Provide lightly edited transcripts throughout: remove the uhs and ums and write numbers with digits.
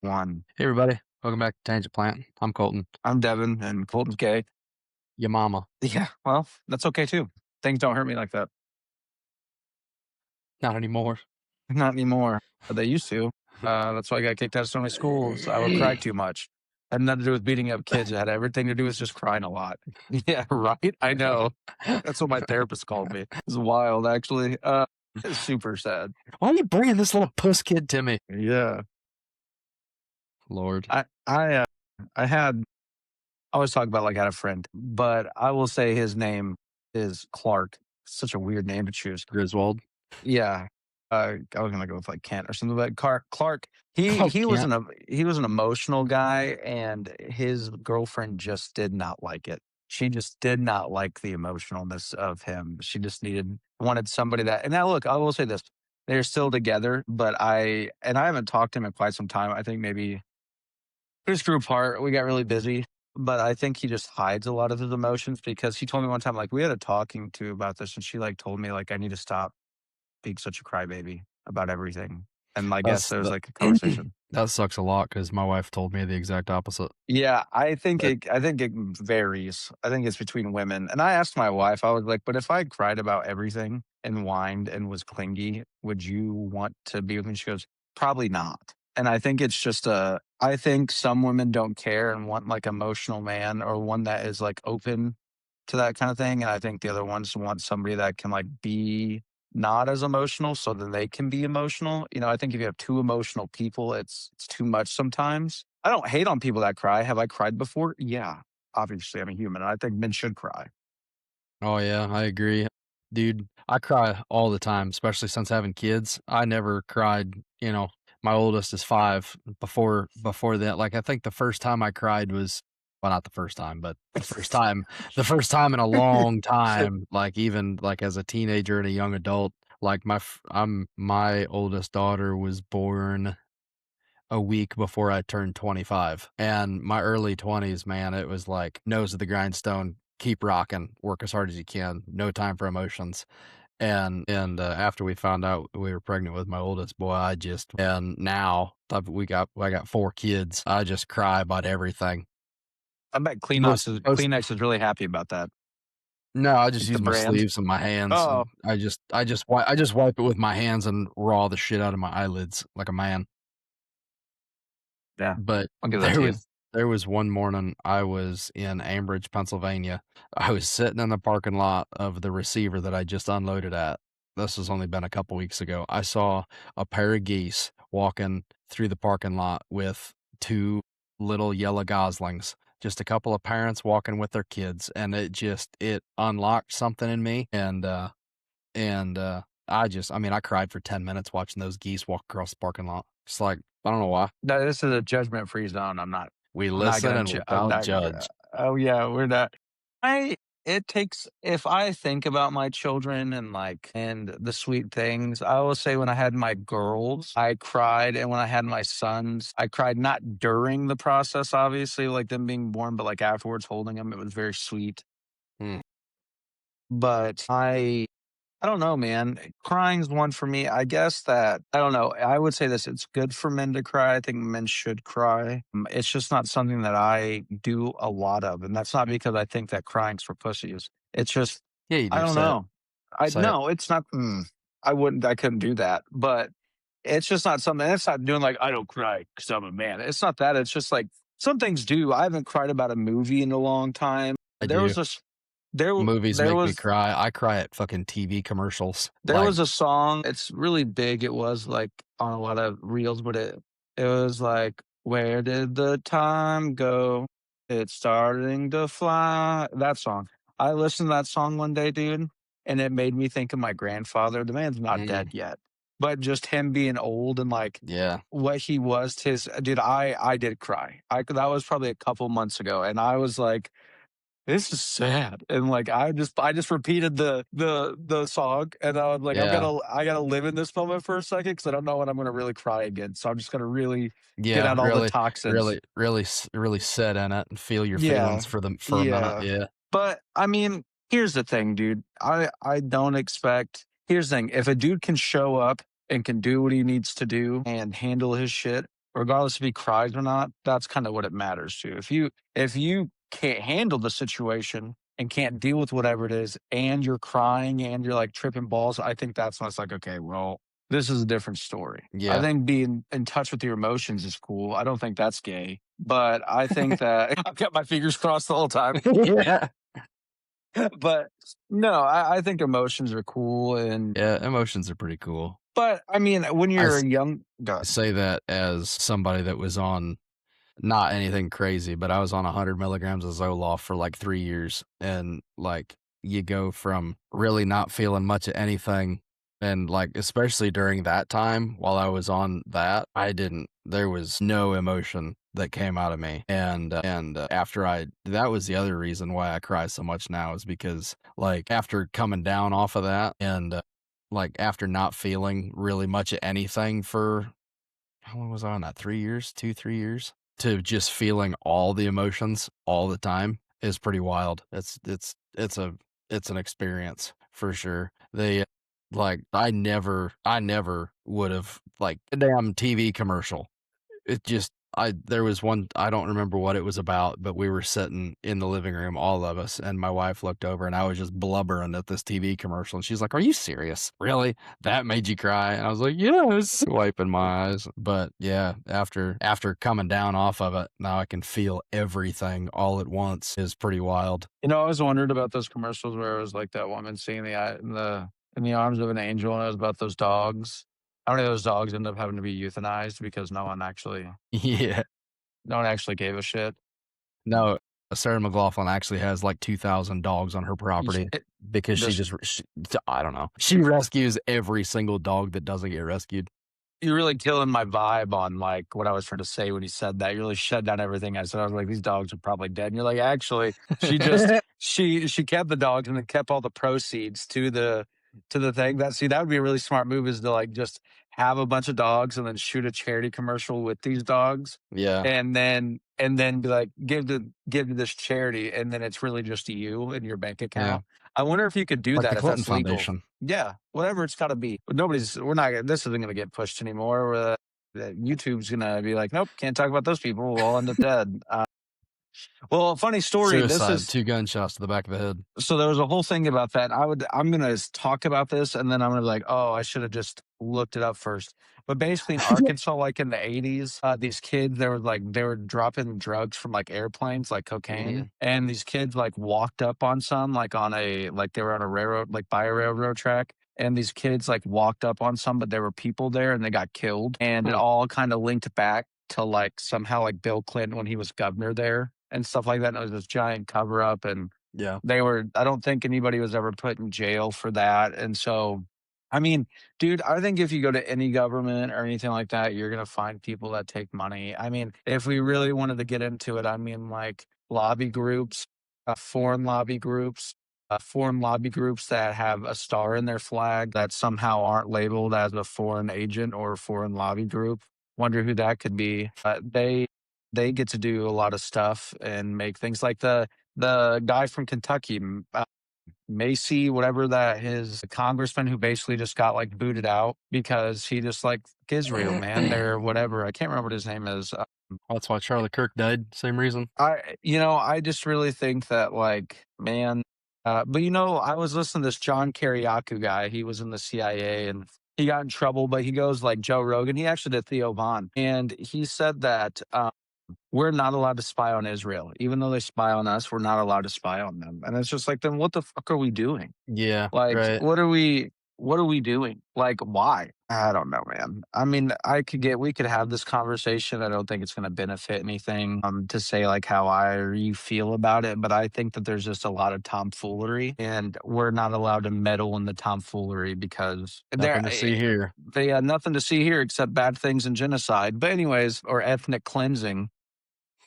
One. Hey everybody, welcome back to Tangent Plant. I'm Colton. I'm Devin, and Colton's gay. Your mama. Yeah, well, that's okay too. Things don't hurt me like that. Not anymore. Not anymore, but they used to. That's why I got kicked out of so many schools. I would cry too much. Had nothing to do with beating up kids. It had everything to do with just crying a lot. Yeah, right? I know. That's what my therapist called me. It's wild, actually. It's super sad. Why are you bringing this little puss kid to me? Yeah. Lord. I had, I always talk about like I had a friend, but I will say his name is Clark. Such a weird name to choose. Griswold. Yeah. I was gonna go with like Kent or something, but Clark, Oh, he was Kent. an emotional guy, and his girlfriend just did not like it. She just did not like the emotionalness of him. She just wanted somebody that. And now look, I will say this: they're still together, but I haven't talked to him in quite some time. I think maybe we just grew apart. We got really busy, but I think he just hides a lot of his emotions because he told me one time like we had a talking to about this, and she like told me like I need to stop being such a crybaby about everything. And I guess That's there was the like a conversation. that sucks a lot because my wife told me the exact opposite. Yeah, But I think it varies. I think it's between women. And I asked my wife, I was like, but if I cried about everything and whined and was clingy, would you want to be with me? She goes, probably not. And I think it's just I think some women don't care and want like emotional man or one that is like open to that kind of thing. And I think the other ones want somebody that can like be not as emotional so that they can be emotional. You know, I think if you have two emotional people, it's too much sometimes. I don't hate on people that cry. Have I cried before? Yeah. Obviously, I'm a human and I think men should cry. oh yeah, I agree. Dude, I cry all the time, especially since having kids. I never cried, my oldest is 5. Before that, like I think the first time I cried was well, not the first time, but the first time in a long time, like even like as a teenager and a young adult, like my oldest daughter was born a week before I turned 25. And my early 20s, man, it was like nose to the grindstone, keep rocking, work as hard as you can, no time for emotions. And after we found out we were pregnant with my oldest boy, and now that I got 4 kids, I just cry about everything. I bet Most Kleenex is really happy about that. No, I just Like the use my brand. sleeves and my hands, Oh, and I just wipe it with my hands and raw the shit out of my eyelids like a man. yeah. But I'll give that there to you. was one morning I was in Ambridge, Pennsylvania. I was sitting in the parking lot of the receiver that I just unloaded at. This has only been a couple weeks ago. I saw a pair of geese walking through the parking lot with 2 little yellow goslings, just a couple of parents walking with their kids, and it unlocked something in me, and I mean, I cried for 10 minutes watching those geese walk across the parking lot. It's like, I don't know why. No, this is a judgment free zone. We I'm not listen gonna. and I'm without not. judge. Oh yeah, we're not. I. It takes. If I think about my children and like and the sweet things, I will say when I had my girls, I cried, and when I had my sons, I cried. Not during the process, obviously, like them being born, but like afterwards, holding them, it was very sweet. Mm, But I don't know, man. Crying's one for me. I guess that I don't know. I would say this: it's good for men to cry. I think men should cry. It's just not something that I do a lot of, and that's not because I think that crying's for pussies. It's just yeah, you I do. don't Say it. know. I Say it. no, it's not. I wouldn't. I couldn't do that. But it's just not something. It's not doing like I don't cry because I'm a man. It's not that. It's just like some things do. I haven't cried about a movie in a long time. I There do. was this. There, Movies there make me was cry. I cry at fucking TV commercials. There Like, was a song, it's really big, it was, like, on a lot of reels, but it was like, "Where did the time go? It's starting to fly." That song. I listened to that song one day, dude, and it made me think of my grandfather. The man's not mm, dead yet, but just him being old and, like, yeah, what he was to his dude, I did cry. That was probably a couple months ago, and I was like, this is sad, and, like, I just repeated the song, and I was like, yeah, I gotta live in this moment for a second because I don't know when I'm gonna really cry again, so I'm just gonna really get yeah. out all the Really, toxins. really sit in it and feel your Yeah. feelings for a minute. Yeah. Yeah, But, I mean, here's the thing, dude. I don't expect here's the thing, if a dude can show up and can do what he needs to do and handle his shit, regardless if he cries or not, that's kind of what it matters to. If you can't handle the situation and can't deal with whatever it is, and you're crying and you're like tripping balls, I think that's when it's like, okay, well, this is a different story. I Yeah. think being in touch with your emotions is cool. I don't think that's gay, but I think that I've got my fingers crossed the whole time. Yeah. But no, I think emotions are cool, and Yeah, emotions are pretty cool. but I mean, when I you're s a young, go ahead. say that as somebody that was on not anything crazy, but I was on 100 milligrams of Zoloft for, like, 3 years, and, like, you go from really not feeling much of anything, and, like, especially during that time while I was on that, I didn't there was no emotion that came out of me, and after I that was the other reason why I cry so much now is because, like, after coming down off of that and, like, after not feeling really much of anything for how long was I on that? 3 years? 2, 3 years? To just feeling all the emotions all the time is pretty wild. It's an experience for sure. I never would've like, a damn TV commercial. It just I there was one I don't remember what it was about, but we were sitting in the living room, all of us, and my wife looked over and I was just blubbering at this TV commercial, and she's like, "Are you serious? Really? That made you cry?" And I was like, "Yes," wiping my eyes. But yeah, after coming down off of it, now I can feel everything all at once is pretty wild. I always wondered about those commercials where it was like that woman seeing the eye in the arms of an angel, and it was about those dogs. How many of those dogs end up having to be euthanized because Yeah. no one actually gave a shit? No, Sarah McLachlan actually has, like, 2,000 dogs on her Each property because she this just I don't know. She rescues every single dog that doesn't get rescued. You're really killing my vibe on, like, what I was trying to say when you said that. You really shut down everything I said. I was like, "These dogs are probably dead." And you're like, "Actually, she kept the dogs and then kept all the proceeds to the thing." That would be a really smart move is to, like, just have a bunch of dogs and then shoot a charity commercial with these dogs, Yeah, and then be like, give to this charity," and then it's really just you and your bank yeah. account. I wonder if you could do Like the that if Clinton that's legal. Foundation. Yeah, whatever it's gotta be. But we're not this isn't gonna get pushed anymore. That YouTube's gonna be like, "Nope, can't talk about those people. We'll all end up dead." Well, funny story. This Suicide, is 2 gunshots to the back of the head. so there was a whole thing about that. I'm gonna talk about this, and then I'm gonna be like, oh, I should have just looked it up first. But basically, in Arkansas, like in the '80s, these kids they were dropping drugs from like airplanes, like Mhm. cocaine, and these kids like walked up on some like they were on a railroad, like by a railroad track. And these kids like walked up on some, but there were people there and they got killed. And it Huh. all kind of linked back to like somehow like Bill Clinton when he was governor there and stuff like that. And it was this giant cover up. And Yeah, I don't think anybody was ever put in jail for that, and so, I mean, dude, I think if you go to any government or anything like that, you're gonna find people that take money. I mean, if we really wanted to get into it, I mean, like, lobby groups, foreign lobby groups that have a star in their flag that somehow aren't labeled as a foreign agent or a foreign lobby group. Wonder who that could be. They get to do a lot of stuff and make things like the guy from Kentucky, Macy, whatever that his congressman who basically just got like booted out because he just like Israel, man. They're whatever. I can't remember what his name is. that's why Charlie Kirk died, same reason. I just really think that like, man, but I was listening to this John Kiriakou guy. He was in the CIA and he got in trouble, but he goes like Joe Rogan. He actually did Theo Vaughn, and he said that we're not allowed to spy on Israel. Even though they spy on us, we're not allowed to spy on them. And it's just like, then what the fuck are we doing? Yeah, Like, right. what are we doing? Like, why? I don't know, man. I mean, we could have this conversation. I don't think it's going to benefit anything to say like how you feel about it, but I think that there's just a lot of tomfoolery and we're not allowed to meddle in the tomfoolery because Nothing to see here. they had nothing to see here except bad things and genocide. But anyways, or ethnic cleansing,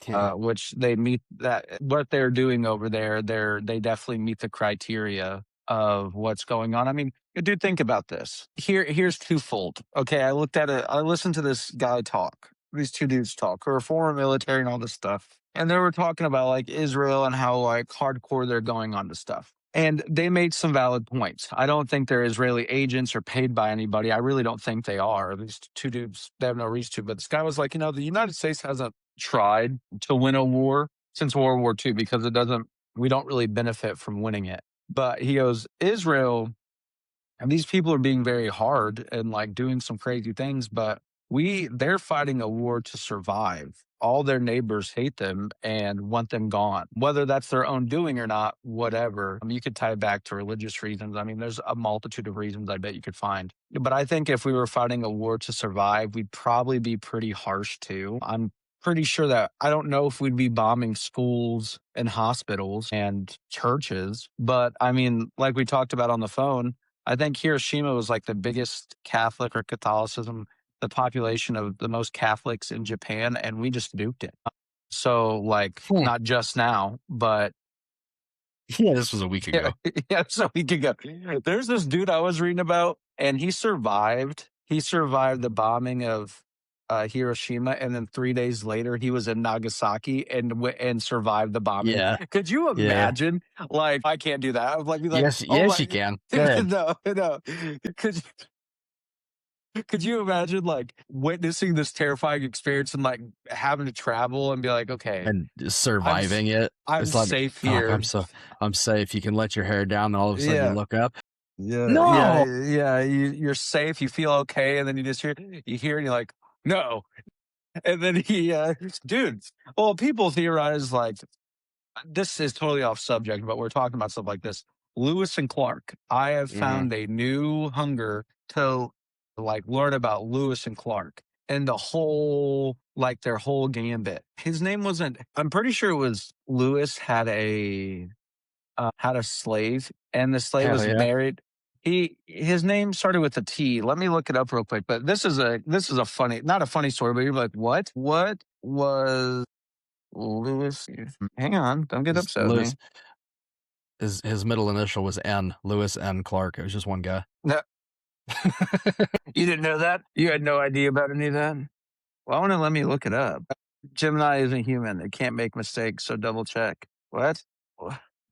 Yeah. which they meet that what they're doing over there, they definitely meet the criteria of what's going on. I mean, dude, think about this. Here's twofold. Okay, I listened to this guy talk, these two dudes talk, who are former military and all this stuff. And they were talking about like Israel and how like hardcore they're going on to stuff. And they made some valid points. I don't think they're Israeli agents or paid by anybody. I really don't think they are. These two dudes, they have no reason to. But this guy was like, the United States hasn't tried to win a war since World War II because we don't really benefit from winning it. But he goes, Israel, and these people are being very hard and like doing some crazy things, but they're fighting a war to survive. All their neighbors hate them and want them gone, whether that's their own doing or not, whatever. You could tie it back to religious reasons. I mean, there's a multitude of reasons I bet you could find. But I think if we were fighting a war to survive, we'd probably be pretty harsh too. I'm pretty sure that I don't know if we'd be bombing schools and hospitals and churches, but I mean, like we talked about on the phone, I think Hiroshima was like the biggest Catholic or Catholicism, the population of the most Catholics in Japan, and we just nuked it. So, like, Hmm. not just now, but Yeah, this was a week yeah, ago. yeah, so we could go. There's this dude I was reading about, and he survived. He survived the bombing of Hiroshima, and then 3 days later, he was in Nagasaki and survived the bombing. Yeah, Could you yeah. imagine? Like, I can't do that. I would like be like, Yes, oh yes, my, you can. Go ahead. no, no. Could could you imagine like witnessing this terrifying experience and like having to travel and be like, okay, And just I'm surviving it. I'm It's like, safe "Fuck, here. I'm safe." You can let your hair down, and all of a sudden you Yeah. look up. Yeah, yeah, No! yeah. You're safe. You feel okay, and then you hear, and you're like, no. And then dude. Well, people theorize like this is totally off subject, but we're talking about stuff like this. Lewis and Clark. I have Mhm. found a new hunger to like learn about Lewis and Clark and their whole gambit. His name wasn't. I'm pretty sure it was Lewis had a slave, and the slave Hell was yeah. married. His name started with a T. Let me look it up real quick. But this is a funny, not a funny story, but you're like, what? What was Lewis? Hang on, don't get His upset with Lewis me. his middle initial was N, Lewis N. Clark. It was just one guy. No, you didn't know that? You had no idea about any of that? Well, I want to let me look it up. Gemini isn't human. It can't make mistakes, so double check. What?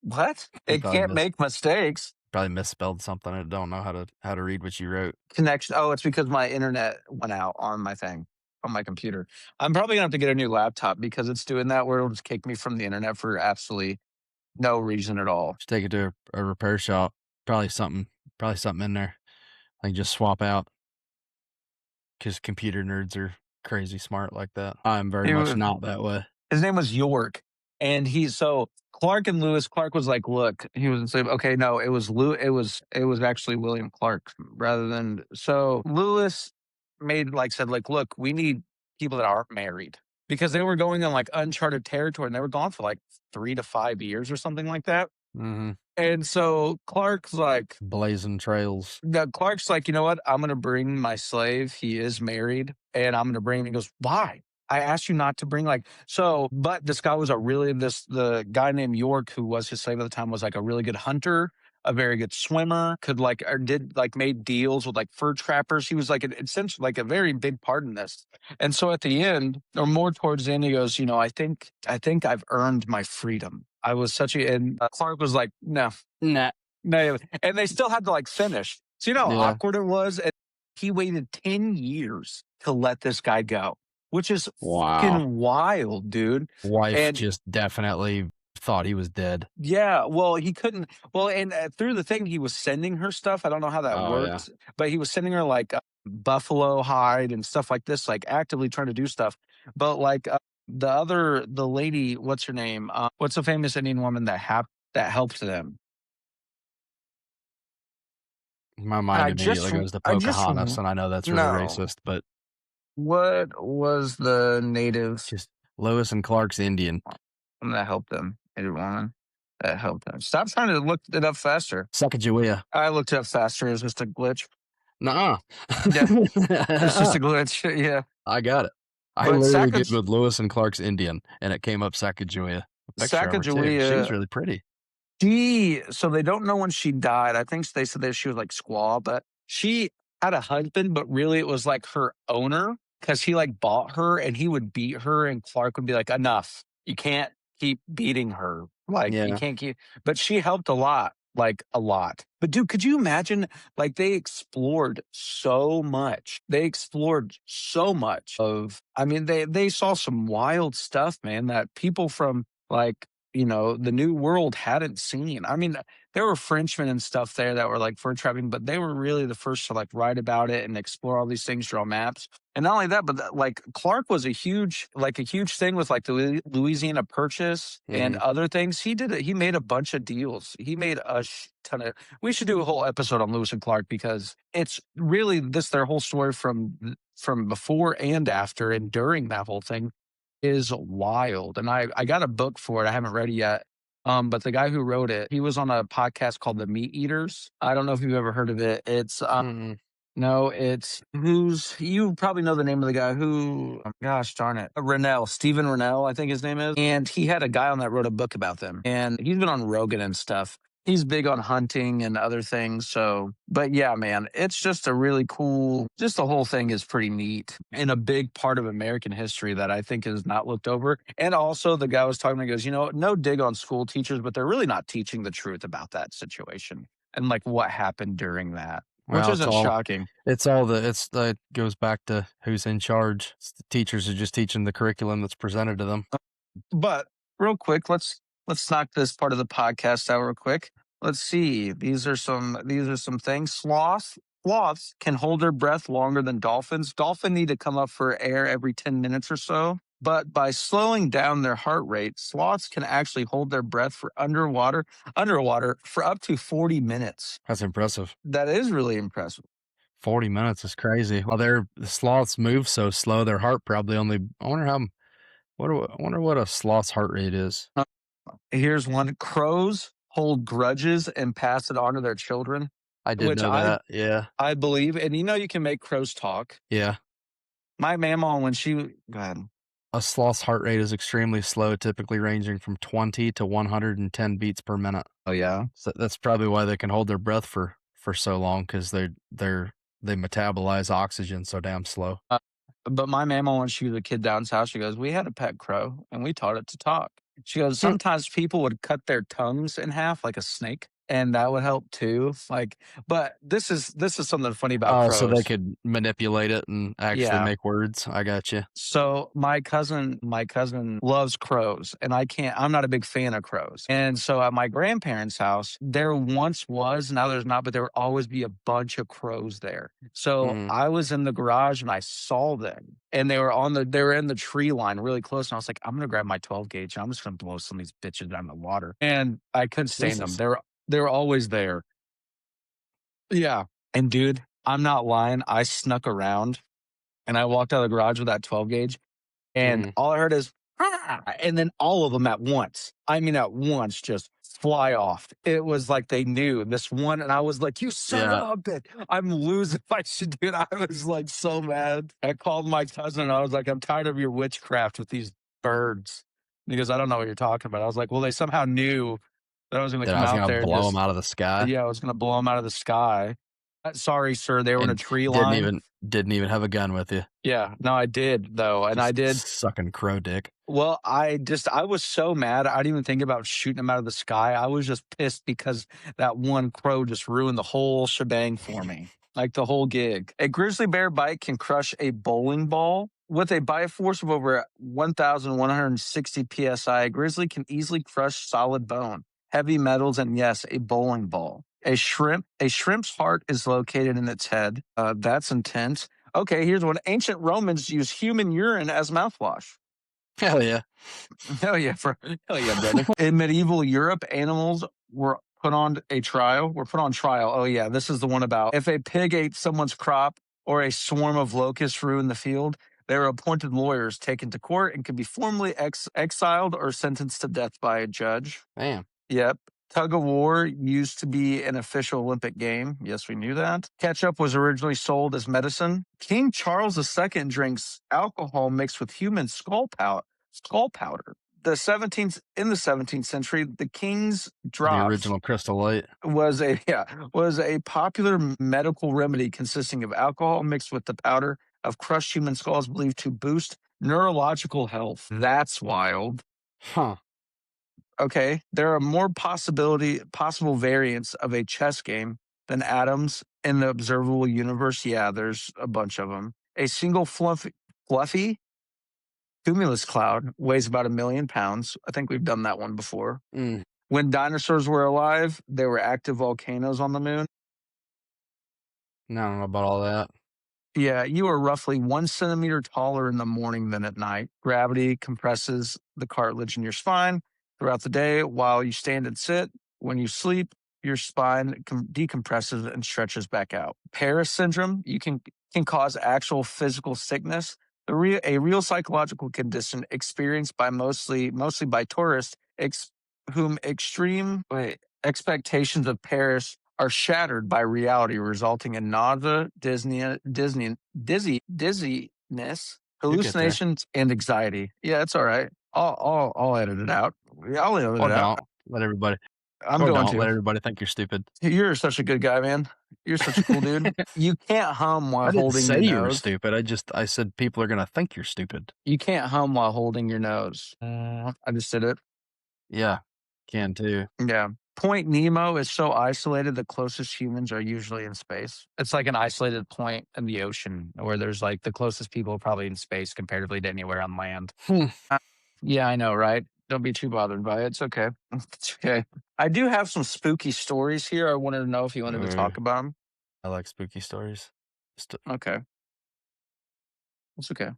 What? He It can't make mistakes. probably misspelled something. I don't know how to read what you wrote. Connection. Oh, it's because my internet went out on my thing, on my computer. I'm probably gonna have to get a new laptop because it's doing that where it'll just kick me from the internet for absolutely no reason at all. Just take it to a repair shop. Probably something in there. Like, just swap out because computer nerds are crazy smart like that. I'm very He much was, not that way. his name was York, and so Clark and Lewis. Clark was like, "Look," he was saying, "Okay, no, it was Lew. It was actually William Clark rather than." So Lewis said, like, "Look, we need people that aren't married." Because they were going on like uncharted territory and they were gone for like 3 to 5 years or something like that. Mhm. And so Blazing trails. Clark's like, you know what? I'm gonna bring my slave. He is married, and I'm gonna bring him. He goes, why? I asked you not to bring but this guy was the guy named York, who was his slave at the time, was like a really good hunter, a very good swimmer, could like or did like made deals with like fur trappers. He was like essentially like a very big part in this. And so at the end, or more towards the end, he goes, I think I've earned my freedom. I was such a and Clark was like, no, Nah. no, and they still had to like finish. So you know how Yeah. awkward it was? And he waited 10 years to let this guy go, which is Wow. fucking wild, dude. Wife And just definitely thought he was dead. yeah, well, he couldn't. Well, and through the thing, he was sending her stuff. I don't know how that Oh, yeah. worked, but he was sending her like buffalo hide and stuff like this, like actively trying to do stuff. But like the lady, what's her name? What's the famous Indian woman that helped them? My And mind immediately goes to I just Pocahontas, and I know that's really no. racist, but What was the native just Lewis and Clark's Indian. woman that helped them? Native woman that helped them. Stop trying to look it up faster. Sacagawea. I looked it up faster. It was just a glitch. Nuh-uh. Yeah, it's just a glitch. Yeah, I got it. I but literally Googled Lewis and Clark's Indian, and it came up Sacagawea. A picture of her too. She was Sacagawea. really pretty. So they don't know when she died. I think they said that she was like squaw, but she had a husband, but really it was like her owner because he like bought her and he would beat her, and Clark would be like, enough. You can't keep beating her. Like, you Yeah. can't keep, but she helped a lot. like a lot. But dude, could you imagine? Like they explored so much. They explored so much of. I mean, they saw some wild stuff, man. That people from like the New World hadn't seen. I mean, there were Frenchmen and stuff there that were like fur trapping, but they were really the first to like write about it and explore all these things, draw maps. And not only that, but like Clark was a huge thing with like the Louisiana Purchase and Mhm. other things. He did it. He made a bunch of deals. He made a ton of. We should do a whole episode on Lewis and Clark because it's really this their whole story from before and after and during that whole thing is wild. And I got a book for it. I haven't read it yet. But the guy who wrote it, he was on a podcast called The Meat Eaters. I don't know if you've ever heard of it. It's Mm-mm. no, it's who's you probably know the name of the guy who, gosh darn it, Rennell, Stephen Rennell, I think his name is. And he had a guy on that wrote a book about them. And he's been on Rogan and stuff. He's big on hunting and other things. So, but yeah, man, it's just a really cool, just the whole thing is pretty neat and a big part of American history that I think is not looked over. And also, the guy was talking, he goes, no dig on school teachers, but they're really not teaching the truth about that situation and like what happened during that, which Well, isn't shocking. it's that goes back to who's in charge. It's the teachers are just teaching the curriculum that's presented to them. But real quick, let's knock this part of the podcast out real quick. Let's see. These are some things. Sloths can hold their breath longer than dolphins. Dolphins need to come up for air every 10 minutes or so. But by slowing down their heart rate, sloths can actually hold their breath for underwater for up to 40 minutes. That's impressive. That is really impressive. 40 minutes is crazy. While the sloths move so slow, their heart probably only I wonder what a sloth's heart rate is. Here's one. Crows hold grudges and pass it on to their children, I did which know that. Yeah. I believe, and you can make crows talk. Yeah. My mama, when she go ahead. A sloth's heart rate is extremely slow, typically ranging from 20 to 110 beats per minute. Oh yeah. So that's probably why they can hold their breath for so long because they metabolize oxygen so damn slow. But my mama, when she was a kid down south, she goes, "We had a pet crow, and we taught it to talk." She goes, Hmm. "Sometimes people would cut their tongues in half like a snake, and that would help too." Like, but this is something funny about Oh, so they crows. could manipulate it and actually Yeah. make words. I got you. So my cousin loves crows, and I'm not a big fan of crows. And so at my grandparents' house, there once was, now there's not, but there would always be a bunch of crows there. So Mhm. I was in the garage and I saw them, and they were in the tree line really close. And I was like, I'm gonna grab my 12 gauge and I'm just gonna blow some of these bitches down the water. And I couldn't stand them. Jesus. They were always there. Yeah. And dude, I'm not lying. I snuck around and I walked out of the garage with that 12 gauge and Mhm. all I heard is, "Ah," and then all of them at once. I mean, at once, just fly off. It was like they knew this one, and I was like, "You son of Yeah. a bitch. I'm losing my shit, dude." I was like so mad. I called my cousin and I was like, "I'm tired of your witchcraft with these birds." Because I don't know what you're talking about. I was like, "Well, they somehow knew that I was gonna That come I was out gonna there and blow them just, out of the sky. yeah, I was gonna blow them out of the sky." Sorry, sir, they were in a And tree didn't line. even didn't even have a gun with you. Yeah, no, I did though, and I Just did. sucking crow dick. Well, I was so mad, I didn't even think about shooting him out of the sky. I was just pissed because that one crow just ruined the whole shebang for me, like the whole gig. A grizzly bear bite can crush a bowling ball. With a bite force of over 1,160 psi, a grizzly can easily crush solid bone, heavy metals, and yes, a bowling ball. A shrimp's heart is located in its head. That's intense. Okay, here's one. Ancient Romans used human urine as mouthwash. Hell yeah. Hell yeah, brother. In medieval Europe, animals were put on trial. Oh yeah, this is the one about if a pig ate someone's crop or a swarm of locusts ruined the field, they were appointed lawyers taken to court and could be formally exiled or sentenced to death by a judge. Damn. Yep. Tug of war used to be an official Olympic game. Yes, we knew that. Ketchup was originally sold as medicine. King Charles II drinks alcohol mixed with human skull powder. In the 17th century, the king's The drops original Crystal Light. was a popular medical remedy consisting of alcohol mixed with the powder of crushed human skulls believed to boost neurological health. That's wild. Huh. Okay, there are more possible variants of a chess game than atoms in the observable universe. Yeah, there's a bunch of them. A single fluffy cumulus cloud weighs about 1 million pounds. I think we've done that one before. Mm, When dinosaurs were alive, there were active volcanoes on the moon. I don't know about all that. Yeah, you are roughly 1 centimeter taller in the morning than at night. Gravity compresses the cartilage in your spine throughout the day while you stand and sit. When you sleep, your spine decompresses and stretches back out. Paris syndrome, can cause actual physical sickness. A real psychological condition experienced by mostly by tourists whom extreme expectations of Paris are shattered by reality, resulting in nausea, dizziness, You'll get there. hallucinations, and anxiety. Yeah, it's all right. I'll edit it out. Yeah, I'll edit Or it out. don't. Let everybody I'm or going don't. to. Let everybody think you're stupid. You're such a good guy, man. You're such a cool dude. You can't hum while I didn't holding say your you were nose. stupid. I said people are gonna think you're stupid. You can't hum while holding your nose. I just did it. Yeah, can too. Yeah. Point Nemo is so isolated, the closest humans are usually in space. It's like an isolated point in the ocean where there's like the closest people are probably in space comparatively to anywhere on land. Hmm. Uh, yeah, I know, right? Don't be too bothered by it. It's okay. It's okay. I do have some spooky stories here. I wanted to know if you wanted to Ooh, talk about them. I like spooky stories. St- Okay. It's okay.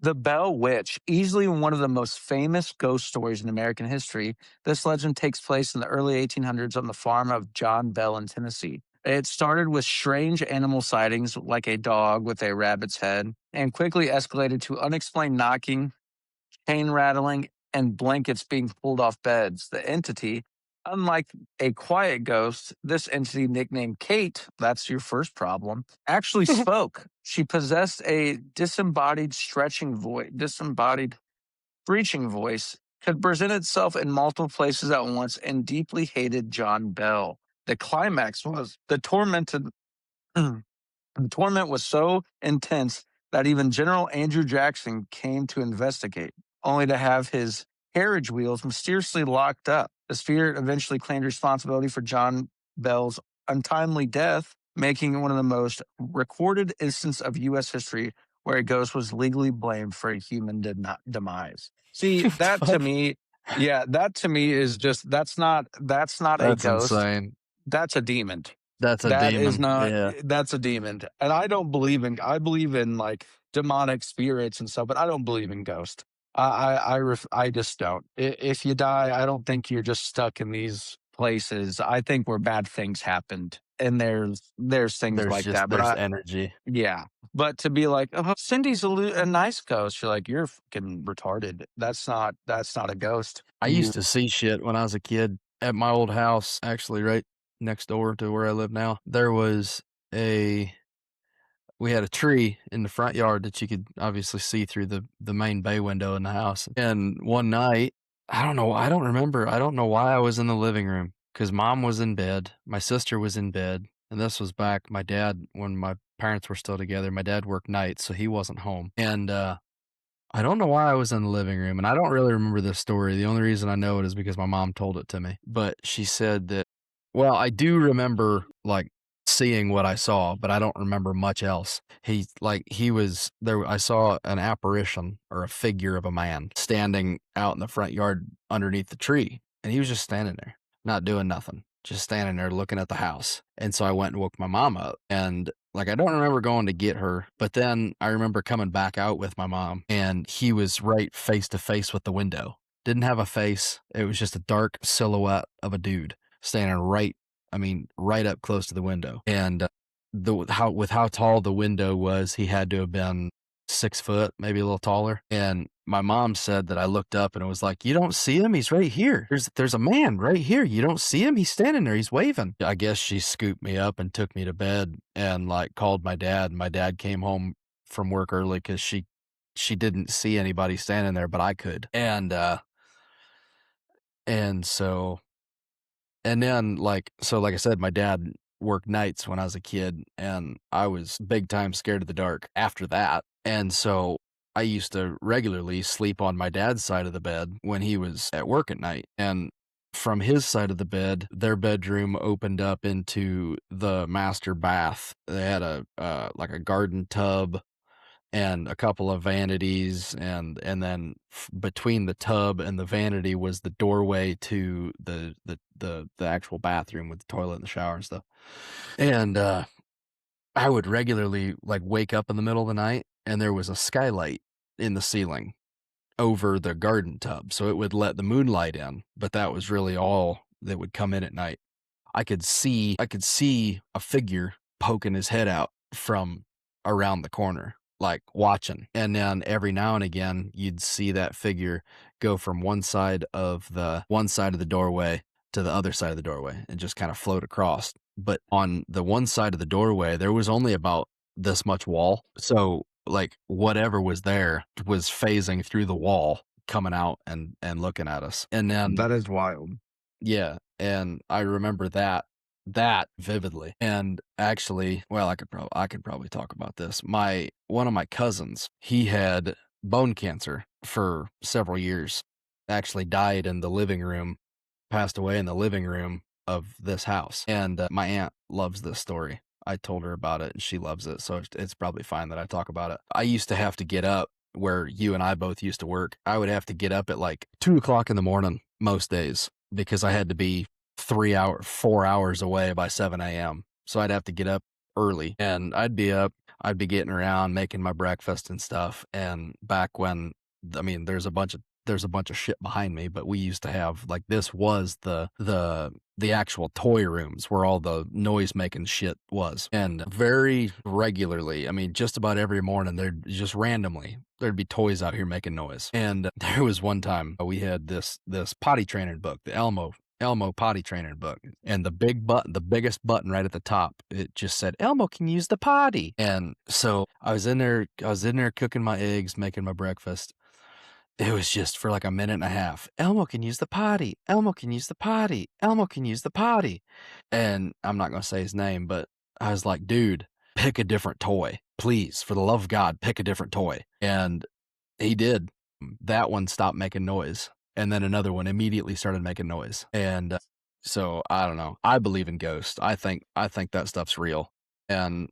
The Bell Witch, easily one of the most famous ghost stories in American history, this legend takes place in the early 1800s on the farm of John Bell in Tennessee. It started with strange animal sightings like a dog with a rabbit's head and quickly escalated to unexplained knocking, chain rattling, and blankets being pulled off beds. The entity, unlike a quiet ghost, this entity nicknamed Kate, that's your first problem, actually spoke. She possessed a disembodied screeching voice, could present itself in multiple places at once, and deeply hated John Bell. The climax was the tormented the torment was so intense that even General Andrew Jackson came to investigate, only to have his carriage wheels mysteriously locked up. The spirit eventually claimed responsibility for John Bell's untimely death, making it one of the most recorded instances of U.S. history where a ghost was legally blamed for a human demise. See, what the that to fuck? me, yeah, that to me is just that's not a That's ghost. insane. That's a demon. That's a That is demon. not Yeah. that's a demon, and I believe in, like, demonic spirits and stuff, but I don't believe in ghosts. I just don't. If you die, I don't think you're just stuck in these places. I think where bad things happened, and there's things like that, but There's I energy. yeah. But to be like, "Oh, Cindy's a nice ghost," you're like, "You're fucking retarded. That's not a ghost." I used to see shit when I was a kid at my old house, actually right next door to where I live now. A we had a tree in the front yard that you could obviously see through the main bay window in the house. And one night, I don't remember. I don't know why I was in the living room because mom was in bed, my sister was in bed, and this was back my dad when my parents were still together. My dad worked nights, so he wasn't home. And I don't know why I was in the living room, and I don't really remember this story. The only reason I know it is because my mom told it to me. But she said that, well, I do remember like seeing what I saw, but I don't remember much else. He was there. I saw an apparition or a figure of a man standing out in the front yard underneath the tree, and he was just standing there, not doing nothing, just standing there looking at the house. And so I went and woke my mom up, and like, I don't remember going to get her, but then I remember coming back out with my mom, and he was right face to face with the window. Didn't have a face. It was just a dark silhouette of a dude standing right up close to the window. And how tall the window was, he had to have been 6 foot, maybe a little taller. And my mom said that I looked up and it was like, you don't see him? He's right here. There's a man right here. You don't see him? He's standing there. He's waving. I guess she scooped me up and took me to bed and like called my dad. And my dad came home from work early because she didn't see anybody standing there, but I could. And so and then, like I said, my dad worked nights when I was a kid, and I was big time scared of the dark after that. And so I used to regularly sleep on my dad's side of the bed when he was at work at night, and from his side of the bed, their bedroom opened up into the master bath. They had like a garden tub and a couple of vanities, and then between the tub and the vanity was the doorway to the actual bathroom with the toilet and the shower and stuff. And I would regularly like wake up in the middle of the night and there was a skylight in the ceiling over the garden tub, so it would let the moonlight in, but that was really all that would come in at night. I could see a figure poking his head out from around the corner, like watching. And then every now and again, you'd see that figure go from one side of the doorway to the other side of the doorway and just kind of float across. But on the one side of the doorway, there was only about this much wall. So like whatever was there was phasing through the wall, coming out and looking at us. And then That is wild. yeah, and I remember that vividly. And actually, well, I could probably talk about this. One of my cousins, he had bone cancer for several years. Actually died in the living room, passed away in the living room of this house. And my aunt loves this story. I told her about it and she loves it, so it's probably fine that I talk about it. I used to have to get up where you and I both used to work. I would have to get up at like 2 o'clock in the morning most days because I had to be 4 hours away by 7 a.m. So I'd have to get up early and I'd be getting around making my breakfast and stuff. And back when, I mean, there's a bunch of shit behind me, but we used to have like, this was the actual toy rooms where all the noise making shit was. And very regularly, I mean, just about every morning, there'd be toys out here making noise. And there was one time we had this potty training book, the Elmo potty training book, and the biggest button right at the top, it just said Elmo can use the potty. And so I was in there cooking my eggs, making my breakfast. It was just for like a minute and a half. Elmo can use the potty. Elmo can use the potty. Elmo can use the potty. And I'm not going to say his name, but I was like, dude, pick a different toy. Please, for the love of God, pick a different toy. And he did. That one stopped making noise. And then another one immediately started making noise. And so I don't know. I believe in ghosts. I think that stuff's real. And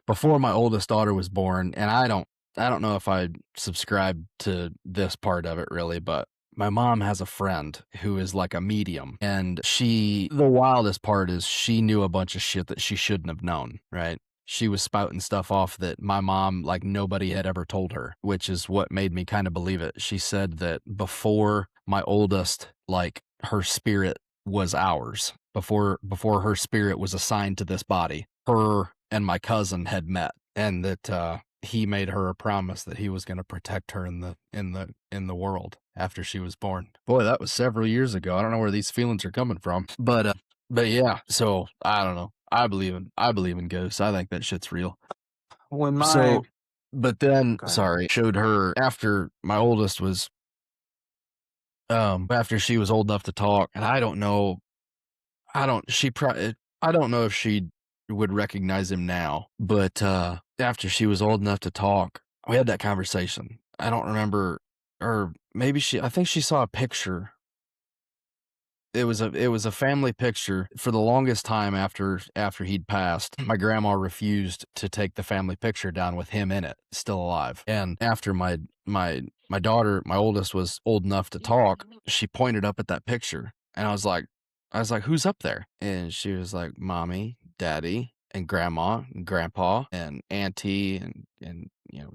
before my oldest daughter was born, and I don't know if I subscribe to this part of it really, but my mom has a friend who is like a medium, and the wildest part is she knew a bunch of shit that she shouldn't have known, right? She was spouting stuff off that my mom, like nobody had ever told her, which is what made me kind of believe it. She said that before my oldest, like her spirit was ours, before her spirit was assigned to this body, her and my cousin had met, and that he made her a promise that he was going to protect her in the world after she was born. Boy, that was several years ago. I don't know where these feelings are coming from, but yeah. So I don't know. I believe in ghosts. I think that shit's real. When my So, but then, Go ahead. sorry, showed her after my oldest was, after she was old enough to talk, and I don't know, I don't know if she would recognize him now, but after she was old enough to talk, we had that conversation. I don't remember, or maybe I think she saw a picture. It was a family picture. For the longest time after he'd passed, my grandma refused to take the family picture down with him in it, still alive. And after my daughter, my oldest, was old enough to talk, she pointed up at that picture, and I was like, who's up there? And she was like, mommy, daddy, and grandma, and grandpa, and auntie, and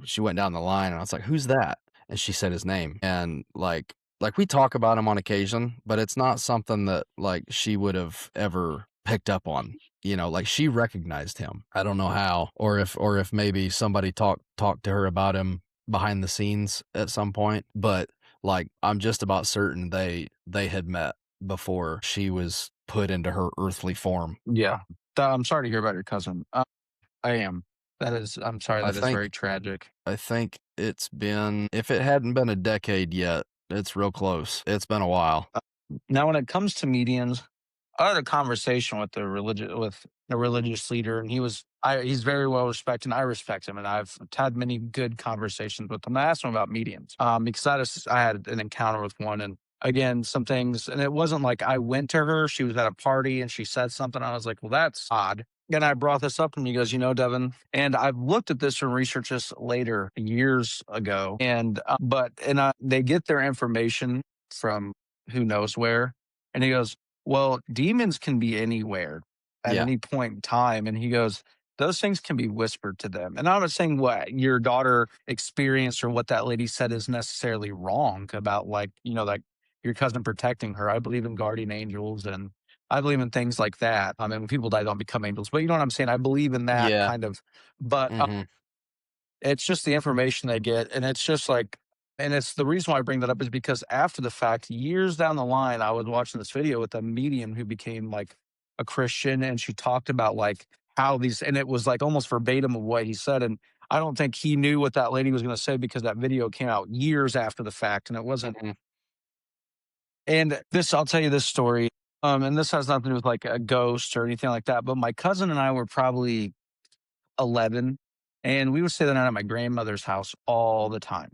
she went down the line, and I was like, who's that? And she said his name. And like we talk about him on occasion, but it's not something that like she would have ever picked up on. Like she recognized him. I don't know how, or if maybe somebody talked to her about him behind the scenes at some point, but like I'm just about certain they had met before she was put into her earthly form. Yeah. I'm sorry to hear about your cousin. I am. I'm sorry, I that is think very tragic. I think it's been, if it hadn't been a decade yet, it's real close. It's been a while. Now when it comes to mediums, I had a conversation with a religious leader, and he's very well respected, and I respect him, and I've had many good conversations with him. I asked him about mediums, because I had an encounter with one, and again, some things, and it wasn't like I went to her. She was at a party and she said something. I was like, well, that's odd. And I brought this up, and he goes, Devin, and I've looked at this and researched this later, years ago, and they get their information from who knows where, and he goes, well, demons can be anywhere at Yeah. any point in time. And he goes, those things can be whispered to them. And I'm not saying what your daughter experienced or what that lady said is necessarily wrong about, like, like your cousin protecting her. I believe in guardian angels, and I believe in things like that. I mean, when people die, don't become angels, but you know what I'm saying? I believe in that Yeah. kind of, but Mhm. it's just the information they get, and it's just like, and it's the reason why I bring that up is because after the fact, years down the line, I was watching this video with a medium who became like a Christian, and she talked about like how these, and it was like almost verbatim of what he said. And I don't think he knew what that lady was going to say because that video came out years after the fact, and it wasn't. Mhm. And this, I'll tell you this story. And this has nothing to do with like a ghost or anything like that. But my cousin and I were probably 11, and we would stay the night at my grandmother's house all the time.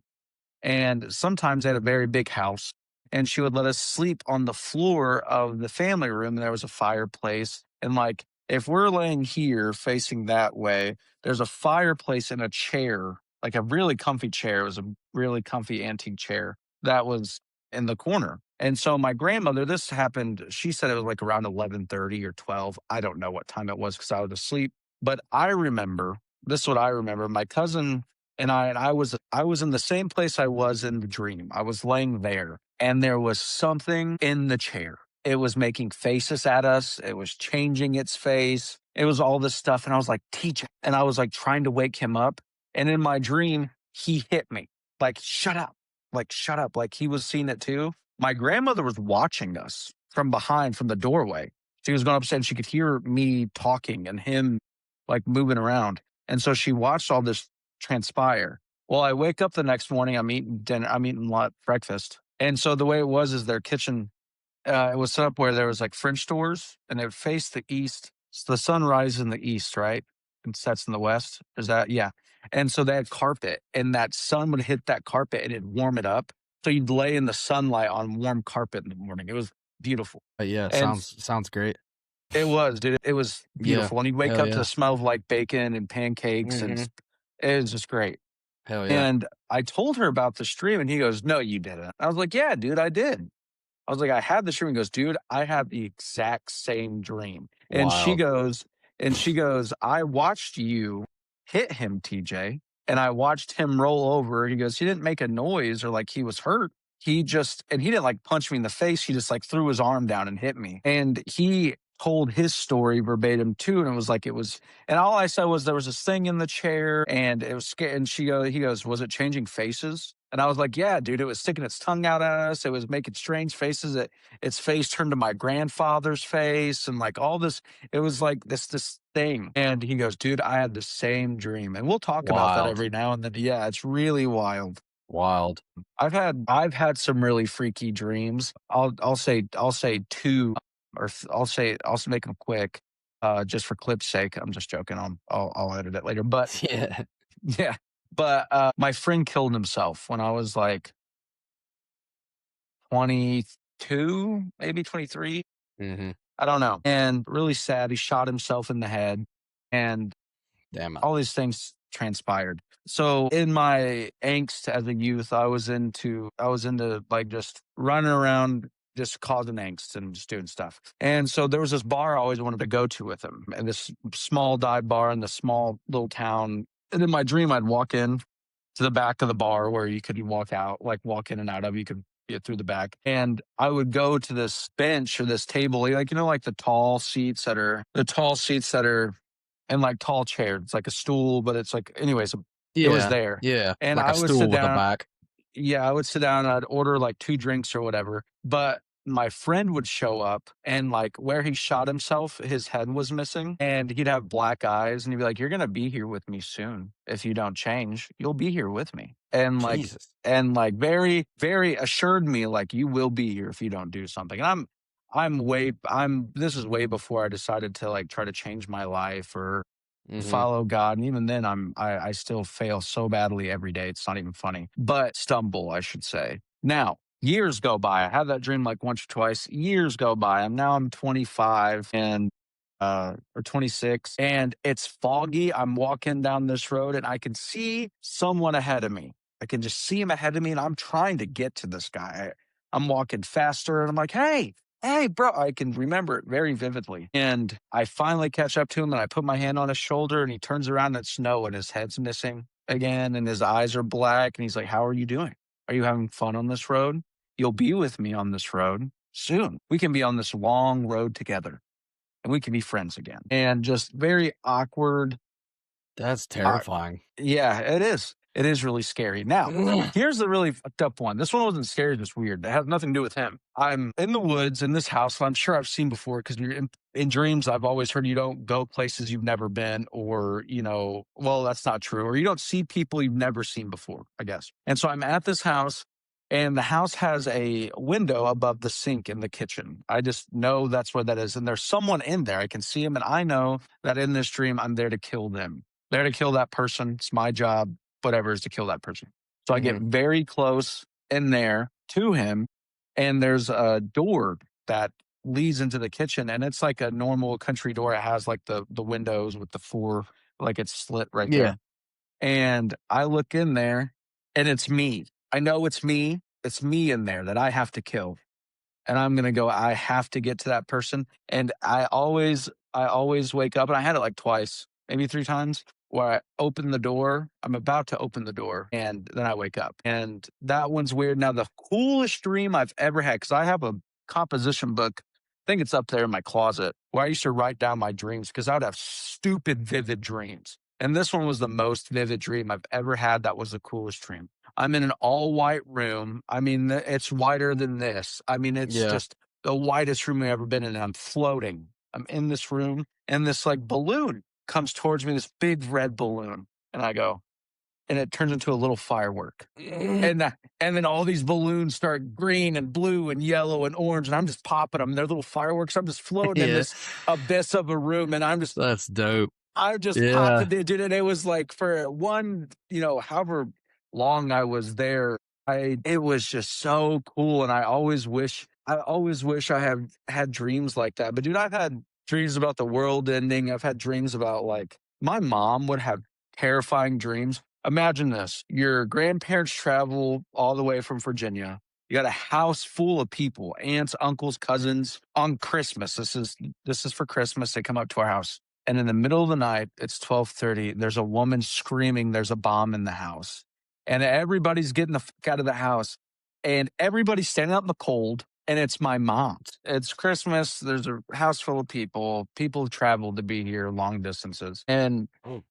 And sometimes they had a very big house, and she would let us sleep on the floor of the family room. And there was a fireplace. And like, if we're laying here facing that way, there's a fireplace and a chair, like a really comfy chair. It was a really comfy antique chair that was in the corner. And so my grandmother, this happened, she said it was like around 11:30 or 12. I don't know what time it was because I was asleep. But I remember, this is what I remember. My cousin and I was in the same place I was in the dream. I was laying there, and there was something in the chair. It was making faces at us. It was changing its face. It was all this stuff, and I was like, "Teach," and I was like trying to wake him up. And in my dream, he hit me like, "Shut up!" Like, "Shut up!" Like he was seeing it too. My grandmother was watching us from behind, from the doorway. She was going upstairs, and she could hear me talking and him like moving around. And so she watched all this transpire. Well, I wake up the next morning, I'm eating breakfast. And so the way it was is their kitchen, it was set up where there was like French doors, and it would face the east. So the sun rises in the east, right? And sets in the west. Is that, yeah. And so they had carpet, and that sun would hit that carpet and it'd warm it up. So you'd lay in the sunlight on warm carpet in the morning. It was beautiful. Yeah, And sounds great. it was, dude. It was Yeah. beautiful. And you'd wake Hell up to yeah. the smell of like bacon and pancakes, and Mhm. it was just great. Hell yeah. And I told her about the stream, and he goes, "No, you didn't." I was like, "Yeah, dude, I did." I was like, "I had the stream." He goes, "Dude, I had the exact same dream." And she Wild. goes, "I watched you hit him, TJ, and I watched him roll over." He goes, "He didn't make a noise or like he was hurt. He didn't like punch me in the face. He just like threw his arm down and hit me." And he told his story verbatim too. And it was like, and all I said was there was this thing in the chair, and it was scary. And he goes, "Was it changing faces?" And I was like, "Yeah, dude, it was sticking its tongue out at us. It was making strange faces. Its face turned to my grandfather's face, and like all this, it was like this thing." And he goes, "Dude, I had the same dream." And we'll talk about that Wild. every now and then. Yeah, it's really wild. Wild. I've had some really freaky dreams. I'll say two, I'll make them quick, just for clip's sake. I'm just joking. I'll edit it later. But Yeah. yeah, but my friend killed himself when I was like 22, maybe 23. Mhm. I don't know. And really sad. He shot himself in the head, and Damn it. all these things transpired. So in my angst as a youth, I was into like just running around, just causing angst and just doing stuff. And so there was this bar I always wanted to go to with him, and this small dive bar in the small little town. And in my dream, I'd walk in to the back of the bar where you could walk in and out of. You could get through the back. And I would go to this bench or this table, like, like the tall seats that are and like tall chairs. It's like a stool, but it's like, anyways, it was Yeah. there. Yeah. And Like a I would sit stool with a down. back. Yeah, I would sit down and I'd order like 2 drinks or whatever, but my friend would show up, and like where he shot himself, his head was missing, and he'd have black eyes, and he'd be like, "You're gonna be here with me soon. If you don't change, you'll be here with me." Jesus. And like very, very assured me like, "You will be here if you don't do something." And this is way before I decided to, like, try to change my life or Mhm. follow God, and even then, I still fail so badly every day, it's not even funny, but stumble, I should say. Now, years go by, I have that dream, like, once or twice, years go by, I'm 25 and, or 26, and it's foggy, I'm walking down this road, and I can see someone ahead of me. I can just see him ahead of me, and I'm trying to get to this guy. I'm walking faster, and I'm like, "Hey, bro." I can remember it very vividly. And I finally catch up to him and I put my hand on his shoulder and he turns around and it's snow and his head's missing again and his eyes are black. And he's like, "How are you doing? Are you having fun on this road? You'll be with me on this road soon. We can be on this long road together and we can be friends again." And just very awkward. That's uh, terrifying. yeah, it is. It is really scary. Now, here's the really fucked up one. This one wasn't scary, just weird. It has nothing to do with him. I'm in the woods in this house that I'm sure I've seen before because in dreams, I've always heard you don't go places you've never been, or, well, that's not true, or you don't see people you've never seen before, I guess. And so I'm at this house, and the house has a window above the sink in the kitchen. I just know that's where that is. And there's someone in there. I can see him, and I know that in this dream, I'm there to kill them, there to kill that person. It's my job, whatever, is to kill that person. So I get Mhm. very close in there to him, and there's a door that leads into the kitchen, and it's like a normal country door. It has like the windows with the four, like it's slit right Yeah. there. And I look in there, and it's me. I know it's me. It's me in there that I have to kill, and I'm gonna go, I have to get to that person. And I always wake up, and I had it like twice, maybe 3 times, where I open the door, I'm about to open the door, and then I wake up. And that one's weird. Now, the coolest dream I've ever had, because I have a composition book, I think it's up there in my closet, where I used to write down my dreams because I would have stupid, vivid dreams. And this one was the most vivid dream I've ever had. That was the coolest dream. I'm in an all white room. I mean, it's whiter than this. I mean, it's Yeah. just the whitest room I've ever been in. And I'm floating. I'm in this room, and this like balloon comes towards me, this big red balloon. And I go, and it turns into a little firework. And then all these balloons start green and blue and yellow and orange, and I'm just popping them. They're little fireworks. I'm just floating in Yeah. this abyss of a room, and That's dope. I just popped Yeah. it, dude, and it was like for one, however long I was there, it was just so cool, and I always wish I had dreams like that. But dude, I've had dreams about the world ending. I've had dreams about like my mom would have terrifying dreams. Imagine this: your grandparents travel all the way from Virginia. You got a house full of people, aunts, uncles, cousins on Christmas. This is for Christmas. They come up to our house, and in the middle of the night, it's 12:30, there's a woman screaming there's a bomb in the house. And everybody's getting the fuck out of the house. And everybody's standing out in the cold. And it's my mom. It's Christmas. There's a house full of people. People traveled to be here long distances. And Oh.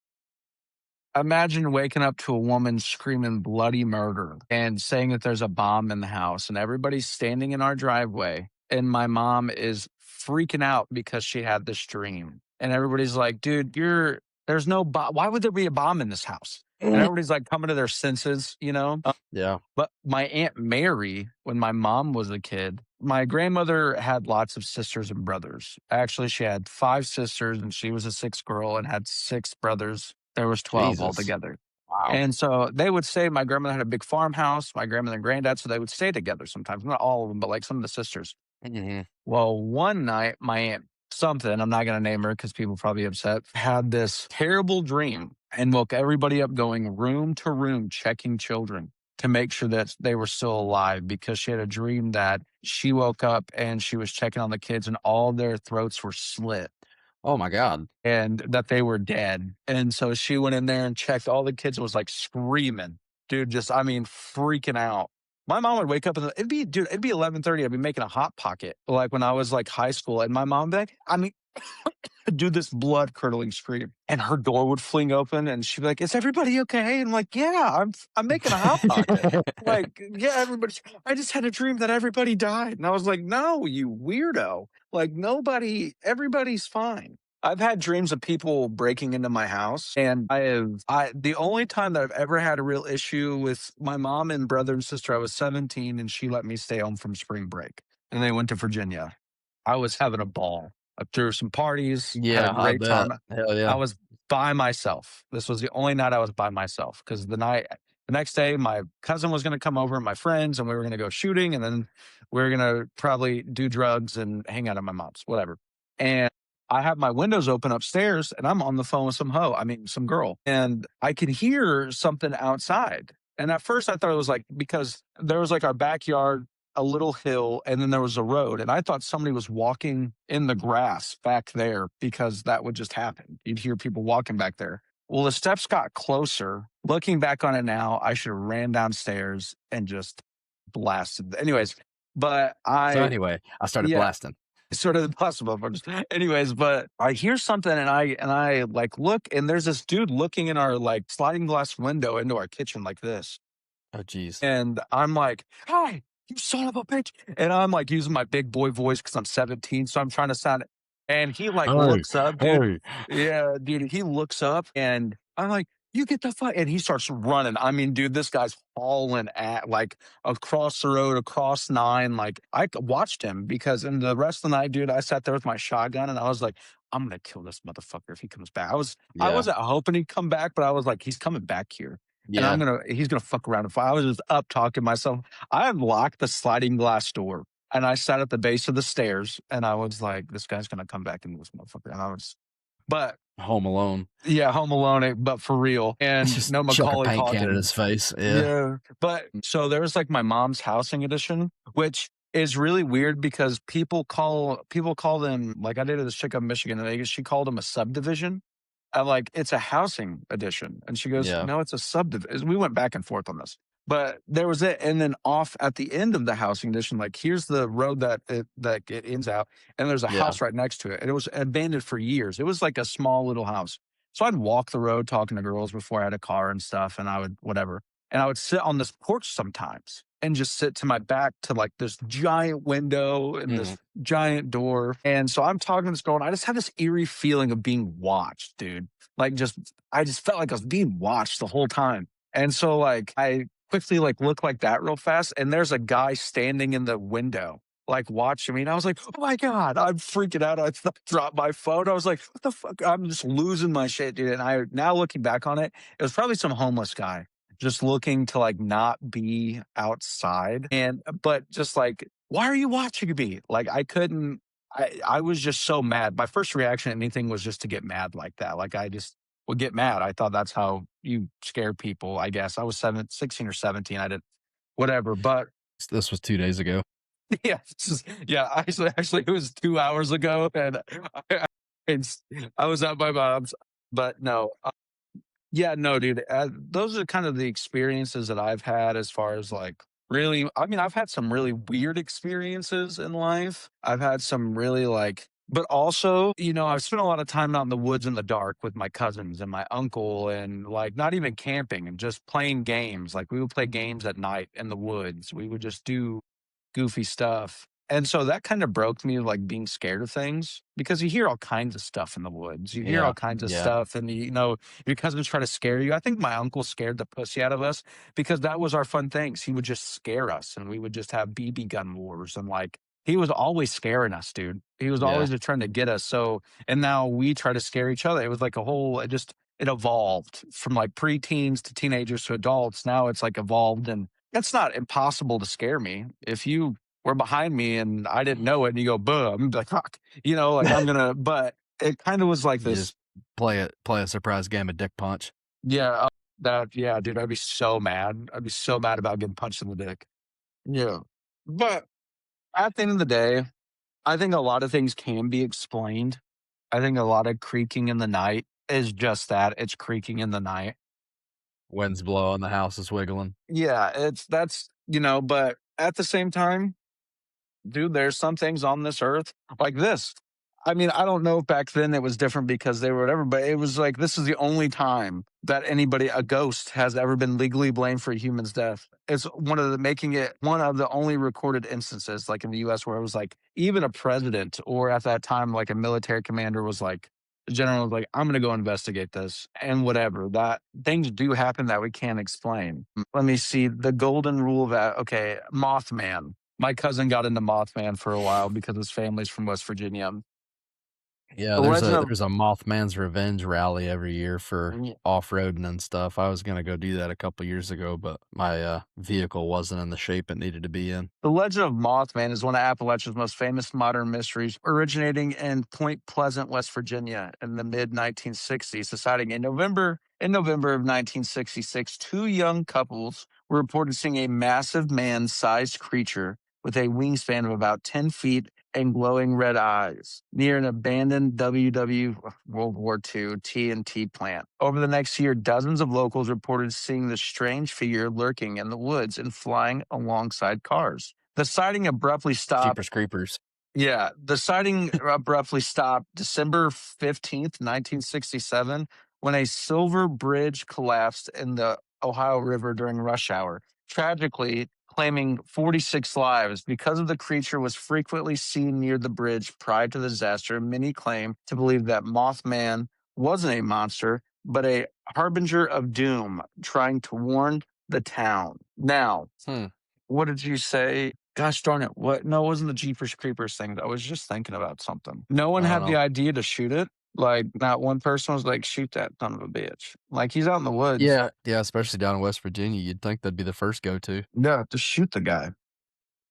imagine waking up to a woman screaming bloody murder and saying that there's a bomb in the house, and everybody's standing in our driveway. And my mom is freaking out because she had this dream. And everybody's like, "Dude, there's no bomb. Why would there be a bomb in this house?" And everybody's like coming to their senses. Yeah. But my Aunt Mary, when my mom was a kid, my grandmother had lots of sisters and brothers. Actually, she had 5 sisters and she was a 6th girl and had 6 brothers. There was 12 Jesus. altogether. Wow. And so they would say my grandmother had a big farmhouse, my grandmother and granddad, so they would stay together sometimes. Not all of them, but like some of the sisters. Mhm. Well, one night, my aunt something, I'm not going to name her because people probably upset, had this terrible dream and woke everybody up going room to room checking children to make sure that they were still alive, because she had a dream that she woke up and she was checking on the kids and all their throats were slit Oh my god. and that they were dead. And so she went in there and checked all the kids and was like screaming, dude, just, I mean, freaking out. My mom would wake up and it'd be 11:30. I'd be making a hot pocket like when I was like high school, and my mom would be like, I mean, do this blood curdling scream, and her door would fling open, and she'd be like, "Is everybody okay?" And I'm like, "Yeah, I'm making a hot pocket." Like, yeah, everybody. I just had a dream that everybody died, and I was like, "No, you weirdo! Like everybody's fine." I've had dreams of people breaking into my house, and the only time that I've ever had a real issue with my mom and brother and sister, I was 17, and she let me stay home from spring break, and they went to Virginia. I was having a ball. I threw some parties, had a Yeah, I great bet. time. Hell I yeah. was by myself. This was the only night I was by myself because the next day, my cousin was going to come over, and my friends, and we were going to go shooting, and then we were going to probably do drugs and hang out at my mom's, whatever. And I have my windows open upstairs, and I'm on the phone with some girl, and I could hear something outside. And at first, I thought it was like because there was like our backyard, a little hill, and then there was a road. And I thought somebody was walking in the grass back there because that would just happen. You'd hear people walking back there. Well, the steps got closer. Looking back on it now, I should have ran downstairs and just blasted. Anyways, but So I, anyway, I started yeah, blasting. sort of impossible. Anyways, but I hear something and I like look and there's this dude looking in our like sliding glass window into our kitchen like this. Oh, jeez. And I'm like, "Hi, you son of a bitch." And I'm like using my big boy voice because I'm 17. So I'm trying to sound it. And he like Hey, looks up, dude. hey. Yeah, dude. He looks up and I'm like, "You get the fuck." And he starts running. I mean, dude, this guy's hauling at like across the road, across nine. Like watched him because in the rest of the night, dude, I sat there with my shotgun and I was like, I'm gonna kill this motherfucker if he comes back. I Yeah, wasn't hoping he'd come back, but I was like, he's coming back here and yeah. he's gonna fuck around. If I was just up talking to myself, I unlocked the sliding glass door and I sat at the base of the stairs and I was like, this guy's gonna come back and this motherfucker. But Home Alone. yeah, Home Alone, but for real, and Just no chuck a Macaulay paint can at Culkin. his face. Yeah. Yeah, but so there's like my mom's housing edition, which is really weird because people call them like I dated this chick up in Michigan, and she called them a subdivision. I'm like, "It's a housing edition." And she goes, Yeah, "No, it's a subdivision." We went back and forth on this. But there was it, and then off at the end of the housing edition, like, here's the road that it ends out, and there's a yeah, house right next to it, and it was abandoned for years. It was like a small little house. So I'd walk the road talking to girls before I had a car and stuff, and I would whatever. And I would sit on this porch sometimes and just sit to my back to, like, this giant window and mhm, this giant door, and so I'm talking to this girl, and I just had this eerie feeling of being watched, dude. Like, I just felt like I was being watched the whole time. And so, like, I quickly, like, look like that real fast, and there's a guy standing in the window, like, watching me, and I was like, "Oh my god." I'm freaking out. I dropped my phone. I was like, "What the fuck?" I'm just losing my shit, dude, and I now looking back on it, it was probably some homeless guy just looking to, like, not be outside, and but just like, "Why are you watching me?" Like, I couldn't I was just so mad. My first reaction to anything was just to get mad like that. Like, I just would get mad. I thought that's how you scare people, I guess. I was 16 or 17. I didn't whatever, but this was 2 days ago. yeah, actually, it was 2 hours ago, and I it's I was at my mom's, but no, yeah, no, dude. Those are kind of the experiences that I've had as far as like really, I mean, I've had some really weird experiences in life. I've had some really like, but also, I've spent a lot of time out in the woods in the dark with my cousins and my uncle and like not even camping and just playing games. Like we would play games at night in the woods. We would just do goofy stuff. And so that kind of broke me, like, being scared of things because you hear all kinds of stuff in the woods. You hear all Yeah, kinds of yeah, stuff, and, your cousins try to scare you. I think my uncle scared the pussy out of us because that was our fun things. He would just scare us, and we would just have BB gun wars, and, like, he was always scaring us, dude. He was yeah, always just trying to get us, so and now we try to scare each other. It was like a whole it evolved from, like, preteens to teenagers to adults. Now it's, like, evolved, and it's not impossible to scare me. If you were behind me and I didn't know it and you go, boom, I'm like, fuck, like but it kind of was like you this. just play a surprise game of dick punch. Yeah, yeah, dude, I'd be so mad. I'd be so mad about getting punched in the dick. Yeah. But at the end of the day, I think a lot of things can be explained. I think a lot of creaking in the night is just that it's creaking in the night. Winds blowing, the house is wiggling. Yeah, but at the same time, dude, there's some things on this earth like this. I mean, I don't know if back then it was different because they were whatever, but it was like this is the only time that a ghost, has ever been legally blamed for a human's death. It's making it one of the only recorded instances, like in the US, where it was like even a president or at that time, like a military commander was like, the general was like, I'm going to go investigate this and whatever. That things do happen that we can't explain. Let me see the golden rule of okay, Mothman. My cousin got into Mothman for a while because his family's from West Virginia. Yeah, The Legend of there's a Mothman's Revenge rally every year for mm, off-roading and stuff. I was gonna go do that a couple years ago, but my, vehicle wasn't in the shape it needed to be in. The Legend of Mothman is one of Appalachia's most famous modern mysteries, originating in Point Pleasant, West Virginia in the mid 1960s. Deciding in November of 1966, two young couples were reported seeing a massive man-sized creature with a wingspan of about 10 feet and glowing red eyes near an abandoned World War II TNT plant. Over the next year, dozens of locals reported seeing the strange figure lurking in the woods and flying alongside cars. The sighting abruptly stopped Jeepers Creepers. yeah, the sighting abruptly stopped December 15th, 1967, when a silver bridge collapsed in the Ohio River during rush hour, tragically claiming 46 lives. Because of the creature was frequently seen near the bridge prior to the disaster, many claim to believe that Mothman wasn't a monster, but a harbinger of doom trying to warn the town. Now, Hmm, what did you say? Gosh darn it. What? No, it wasn't the Jeepers Creepers thing. I was just thinking about something. No one I don't had the know. idea to shoot it. Like, not one person was like, shoot that son of a bitch. Like, he's out in the woods. Yeah, especially down in West Virginia, you'd think that'd be the first go-to. Yeah, just shoot the guy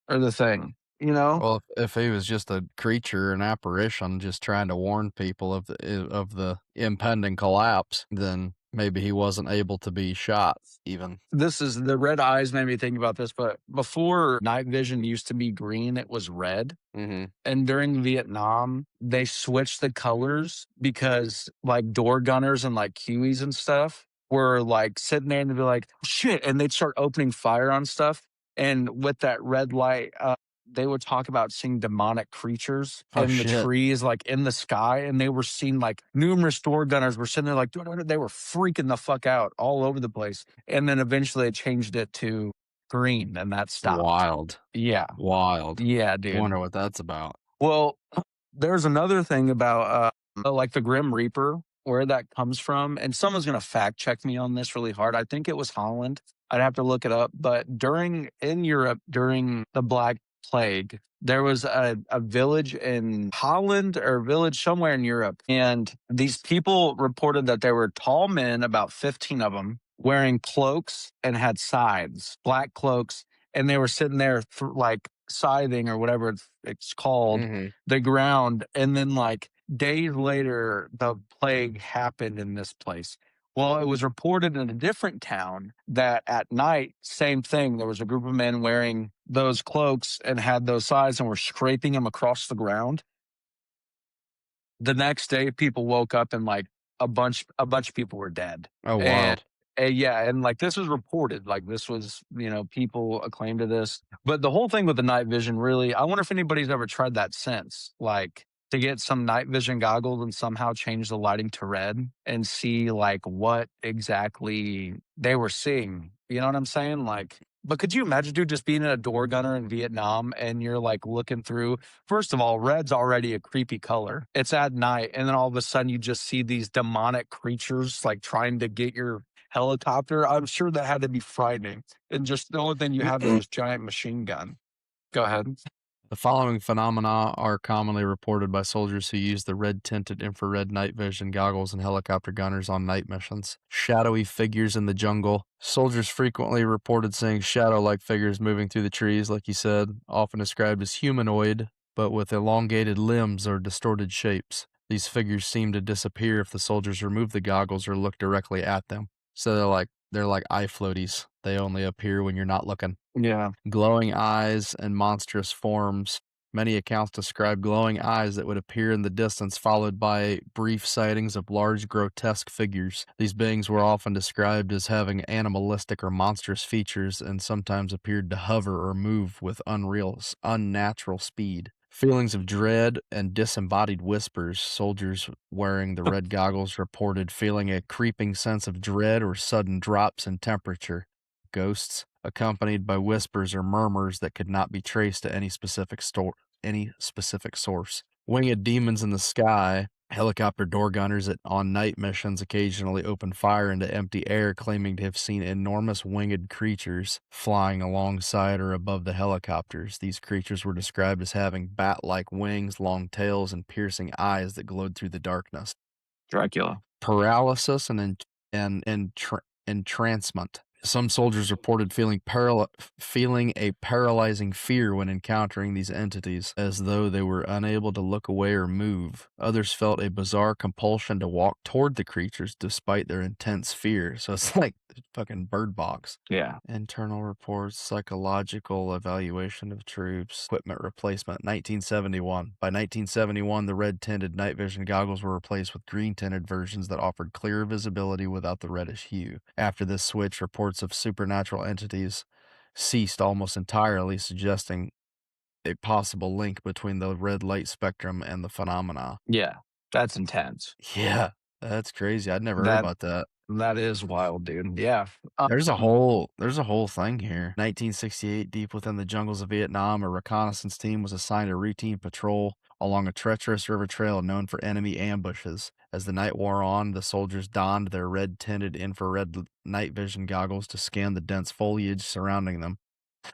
or the thing, you know? Well, if he was just a creature, an apparition, just trying to warn people of the impending collapse, then maybe he wasn't able to be shot even. This is the red eyes made me think about this, but before night vision used to be green, it was red. Mhm. And during Vietnam, they switched the colors because like door gunners and like Kiwis and stuff were like sitting there and they'd be like, shit. And they'd start opening fire on stuff. And with that red light, they would talk about seeing demonic creatures Oh, in the shit. trees, like in the sky. And they were seeing like numerous door gunners were sitting there like, they were freaking the fuck out all over the place. And then eventually it changed it to green and that stopped. Wild. Yeah. Wild. Yeah, dude. Wonder what that's about. Well, there's another thing about, like the Grim Reaper, where that comes from, and someone's gonna fact check me on this really hard. I think it was Holland. I'd have to look it up, but during in Europe, during the Black Plague, there was a village in Holland or a village somewhere in Europe, and these people reported that there were tall men, about 15 of them, wearing cloaks and had scythes, black cloaks, and they were sitting there like scything or whatever it's called Mhm. the ground. And then, like, days later, the plague happened in this place. Well, it was reported in a different town that at night, same thing. There was a group of men wearing those cloaks and had those sides and were scraping them across the ground. The next day, people woke up and like a bunch of people were dead. Oh, And wild. yeah, and like this was reported, like this was, people acclaimed to this. But the whole thing with the night vision, really, I wonder if anybody's ever tried that since, like to get some night vision goggles and somehow change the lighting to red and see like what exactly they were seeing. You know what I'm saying? Like, but could you imagine, dude, just being a door gunner in Vietnam and you're like looking through. First of all, red's already a creepy color. It's at night, and then all of a sudden you just see these demonic creatures like trying to get your helicopter. I'm sure that had to be frightening. And just the only thing you have is this giant machine gun. Go ahead. The following phenomena are commonly reported by soldiers who use the red tinted infrared night vision goggles and helicopter gunners on night missions. Shadowy figures in the jungle. Soldiers frequently reported seeing shadow like figures moving through the trees, like you said, often described as humanoid, but with elongated limbs or distorted shapes. These figures seem to disappear if the soldiers remove the goggles or look directly at them. So they're like eye floaties. They only appear when you're not looking. Yeah. Glowing eyes and monstrous forms. Many accounts describe glowing eyes that would appear in the distance, followed by brief sightings of large, grotesque figures. These beings were often described as having animalistic or monstrous features and sometimes appeared to hover or move with unnatural speed. Feelings of dread and disembodied whispers. Soldiers wearing the red goggles reported feeling a creeping sense of dread or sudden drops in temperature. Ghosts, accompanied by whispers or murmurs that could not be traced to any specific source. Winged demons in the sky. Helicopter door gunners on night missions occasionally open fire into empty air, claiming to have seen enormous winged creatures flying alongside or above the helicopters. These creatures were described as having bat like wings, long tails, and piercing eyes that glowed through the darkness. Dracula. Paralysis and entrancement. Some soldiers reported feeling a paralyzing fear when encountering these entities, as though they were unable to look away or move. Others felt a bizarre compulsion to walk toward the creatures despite their intense fear. So it's like fucking Bird Box. Yeah. Internal reports, psychological evaluation of troops, equipment replacement, 1971. By 1971, the red tinted night vision goggles were replaced with green tinted versions that offered clearer visibility without the reddish hue. After this switch, reports of supernatural entities ceased almost entirely, suggesting a possible link between the red light spectrum and the phenomena. Yeah. That's intense. Yeah, that's crazy. I'd never heard That about that. that is wild, dude. Yeah. There's a whole thing here. 1968, deep within the jungles of Vietnam, a reconnaissance team was assigned a routine patrol along a treacherous river trail known for enemy ambushes. As the night wore on, the soldiers donned their red-tinted infrared night vision goggles to scan the dense foliage surrounding them.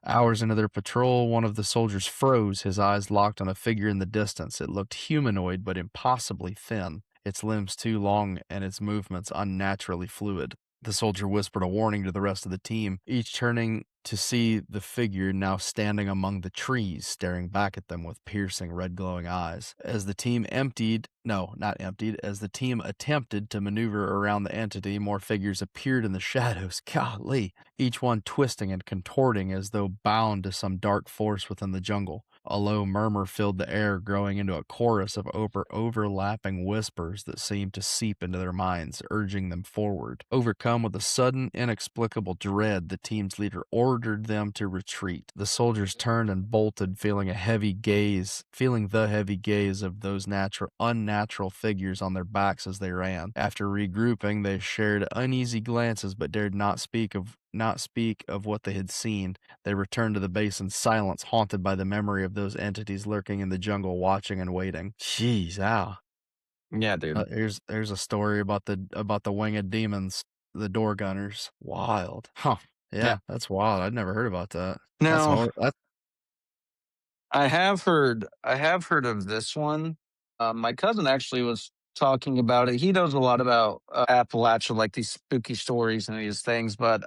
Hours into their patrol, one of the soldiers froze, his eyes locked on a figure in the distance. It looked humanoid but impossibly thin, its limbs too long and its movements unnaturally fluid. The soldier whispered a warning to the rest of the team, each turning to see the figure now standing among the trees, staring back at them with piercing red glowing eyes. As the team as the team attempted to maneuver around the entity, more figures appeared in the shadows. Golly, each one twisting and contorting as though bound to some dark force within the jungle. A low murmur filled the air, growing into a chorus of overlapping whispers that seemed to seep into their minds, urging them forward. Overcome with a sudden, inexplicable dread, the team's leader ordered them to retreat. The soldiers turned and bolted, feeling the heavy gaze of those unnatural figures on their backs as they ran. After regrouping, they shared uneasy glances but dared not speak of what they had seen. They returned to the base in silence, haunted by the memory of those entities lurking in the jungle, watching and waiting. Jeez, ow. Yeah, dude. There's a story about the winged demons, the door gunners. Wild, huh? Yeah. Yeah, that's wild. I'd never heard about that. That's Now, hor that I have heard of this one. My cousin actually was talking about it. He knows a lot about Appalachia, like these spooky stories and these things, but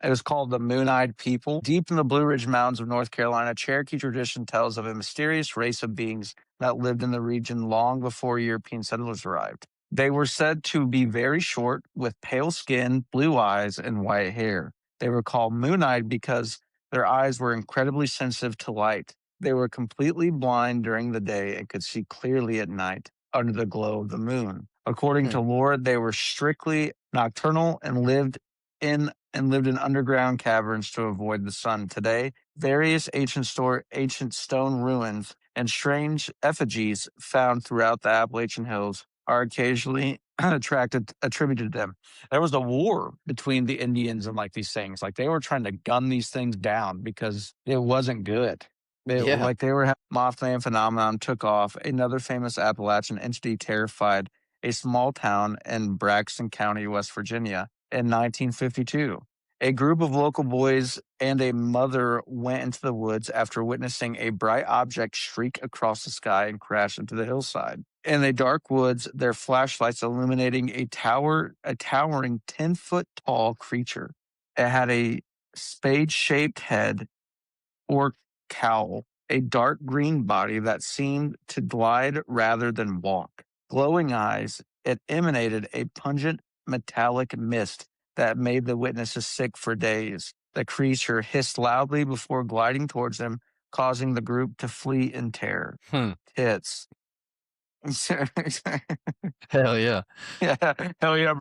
it was called the Moon Eyed People. Deep in the Blue Ridge Mountains of North Carolina, Cherokee tradition tells of a mysterious race of beings that lived in the region long before European settlers arrived. They were said to be very short, with pale skin, blue eyes, and white hair. They were called moon eyed because their eyes were incredibly sensitive to light. They were completely blind during the day and could see clearly at night under the glow of the moon. According hmm, to lore, they were strictly nocturnal and lived in underground caverns to avoid the sun. Today, various ancient stone ruins and strange effigies found throughout the Appalachian Hills are occasionally attributed to them. There was a war between the Indians and like these things. Like they were trying to gun these things down because it wasn't good. yeah. They were Mothman phenomenon took off. Another famous Appalachian entity terrified a small town in Braxton County, West Virginia in 1952. A group of local boys and a mother went into the woods after witnessing a bright object streak across the sky and crash into the hillside. In the dark woods, their flashlights illuminating a towering 10-foot tall creature. It had a spade shaped head or cowl, a dark green body that seemed to glide rather than walk. Glowing eyes, it emanated a pungent metallic mist that made the witnesses sick for days. The creature hissed loudly before gliding towards them, causing the group to flee in terror. Hmm. Tits. Hell yeah. Yeah, hell yeah.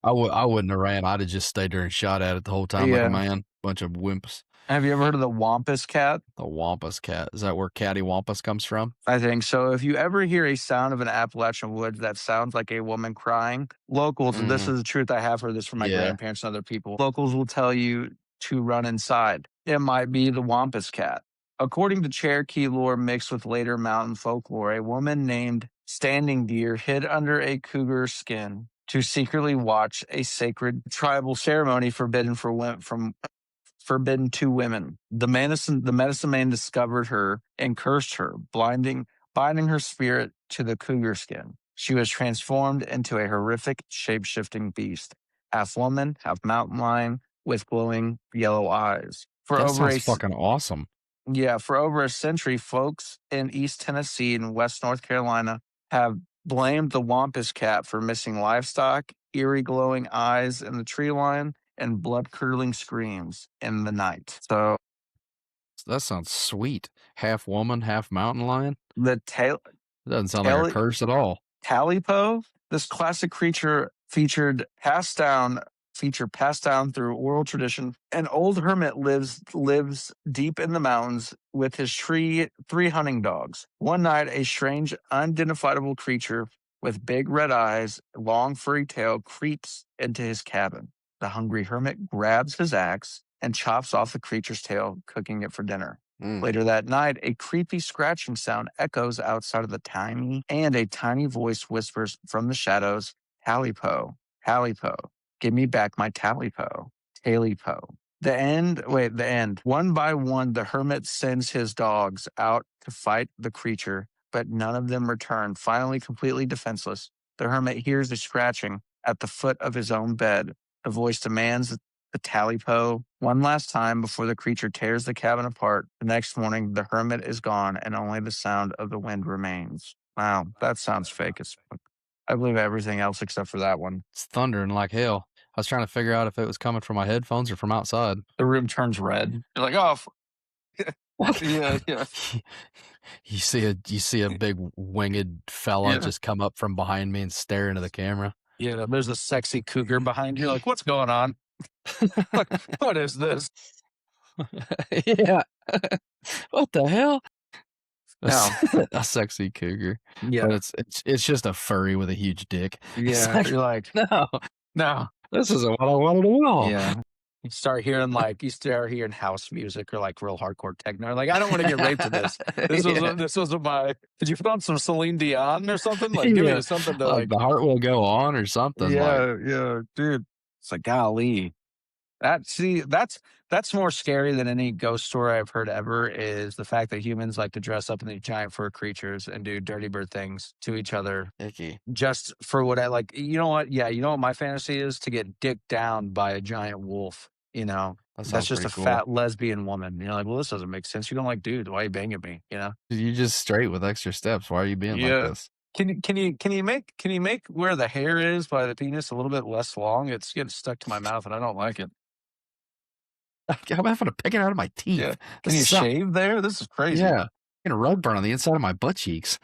I wouldn't have ran. I'd have just stayed there and shot at it the whole time like a Yeah. man. Bunch of wimps. Have you ever heard of the Wampus cat? The Wampus cat. Is that where Catty Wampus comes from? I think so. If you ever hear a sound of an Appalachian woods that sounds like a woman crying, locals, and this Mhm. is the truth, I have heard this from my Yeah. grandparents and other people, locals will tell you to run inside. It might be the Wampus cat. According to Cherokee lore mixed with later mountain folklore, a woman named Standing Deer hid under a cougar skin to secretly watch a sacred tribal ceremony forbidden to women. The medicine man discovered her and cursed her, binding her spirit to the cougar skin. She was transformed into a horrific, shape-shifting beast, half woman, half mountain lion, with glowing yellow eyes. That sounds fucking awesome. For over a century, folks in East Tennessee and West North Carolina have blamed the Wampus cat for missing livestock, eerie glowing eyes in the tree line, and blood curdling screams in the night. So That sounds sweet. Half woman, half mountain lion? the tail, Doesn't sound like a tail, curse at all. Talipo, this classic creature passed down through oral tradition. An old hermit lives deep in the mountains with his three hunting dogs. One night, a strange, unidentifiable creature with big red eyes, long furry tail creeps into his cabin. The hungry hermit grabs his axe and chops off the creature's tail, cooking it for dinner. Mm. Later that night, a creepy scratching sound echoes outside of a tiny voice whispers from the shadows, Talipo, Talipo, give me back my Talipo, Talipo. The end. One by one, the hermit sends his dogs out to fight the creature, but none of them return. Finally, completely defenseless, the hermit hears a scratching at the foot of his own bed. The voice demands the Talipo one last time before the creature tears the cabin apart. The next morning, the hermit is gone and only the sound of the wind remains. Wow, that sounds fake as fuck. I believe everything else except for that one. It's thundering like hell. I was trying to figure out if it was coming from my headphones or from outside. The room turns red. You're like, oh, yeah, yeah, You see a big winged fella yeah. just come up from behind me and stare into the camera. Yeah, there's a sexy cougar behind you. Like, what's going on? What is this? Yeah. What the hell? A, No. a sexy cougar, but Yeah. it's just a furry with a huge dick. It's Yeah. like, You're like, no, no. this isn't what I wanted at all. Yeah. You start hearing house music or like real hardcore techno. Like, I don't want to get raped to this. This was Yeah, this was my. Did you put on some Celine Dion or something? Like, give yeah. me something to Like like. the heart will go on or something. Like, Yeah, yeah, dude. It's like golly. That's more scary than any ghost story I've heard ever. Is the fact that humans like to dress up in these giant fur creatures and do dirty bird things to each other icky. just for what I like. You know what? Yeah, you know what my fantasy is to get dicked down by a giant wolf. That That's sounds just pretty a cool. fat lesbian woman. You're like, well, this doesn't make sense. You don't like dudes. Why are you banging me? You know? You just straight with extra steps. Why are you being like Yeah. this? Can you make where the hair is by the penis a little bit less long? It's getting stuck to my mouth and I don't like it. I'm having to pick it out of my Yeah. teeth. Can This you sucks. shave there? This is crazy. Yeah. Getting a rug burn on the inside of my butt cheeks.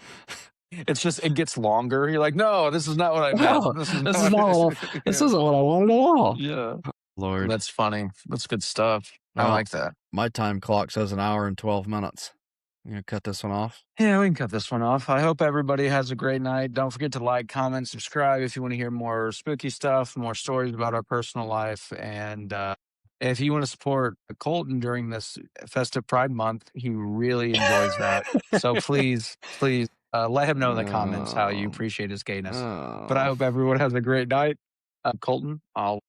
It's just it gets longer. You're like, no, this is not what I meant. No, This is this is not. not what this Yeah. isn't what I wanted at all. Yeah. Lord. That's funny. That's good stuff. I Well, like that. my time clock says an hour and 12 minutes. You gonna cut this one off? Yeah, we can cut this one off. I hope everybody has a great night. Don't forget to like, comment, subscribe if you want to hear more spooky stuff, more stories about our personal life. And if you want to support Colton during this festive Pride Month, he really enjoys that. So please let him know in the comments how you Oh, appreciate his gayness. But I oh. hope everyone has a great night. Colton, I'll